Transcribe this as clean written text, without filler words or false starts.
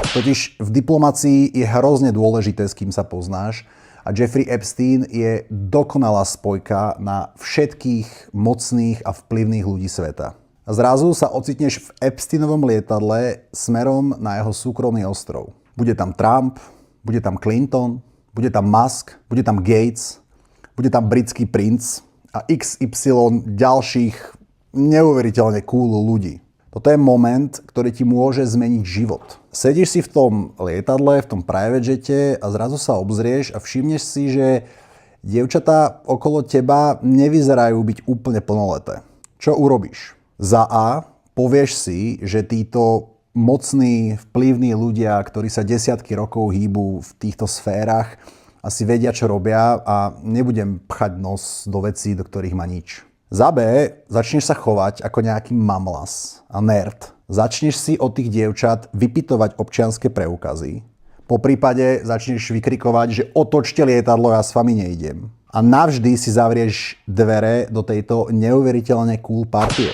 Totiž v diplomácii je hrozne dôležité, s kým sa poznáš, a Jeffrey Epstein je dokonalá spojka na všetkých mocných a vplyvných ľudí sveta. A zrazu sa ocitneš v Epsteinovom lietadle smerom na jeho súkromný ostrov. Bude tam Trump, bude tam Clinton, bude tam Musk, bude tam Gates, bude tam britský princ a XY ďalších neuveriteľne cool ľudí. Toto je moment, ktorý ti môže zmeniť život. Sedíš si v tom lietadle, v tom private jete a zrazu sa obzrieš a všimneš si, že dievčatá okolo teba nevyzerajú byť úplne plnoleté. Čo urobíš? Za A, povieš si, že títo mocní, vplyvní ľudia, ktorí sa desiatky rokov hýbu v týchto sférach, asi vedia, čo robia a nebudem pchať nos do vecí, do ktorých má nič. Za B, začneš sa chovať ako nejaký mamlas a nerd. Začneš si od tých dievčat vypytovať občianske preukazy. Po prípade začneš vykrikovať, že otočte lietadlo, ja s vami nejdem. A navždy si zavrieš dvere do tejto neuveriteľne cool partie.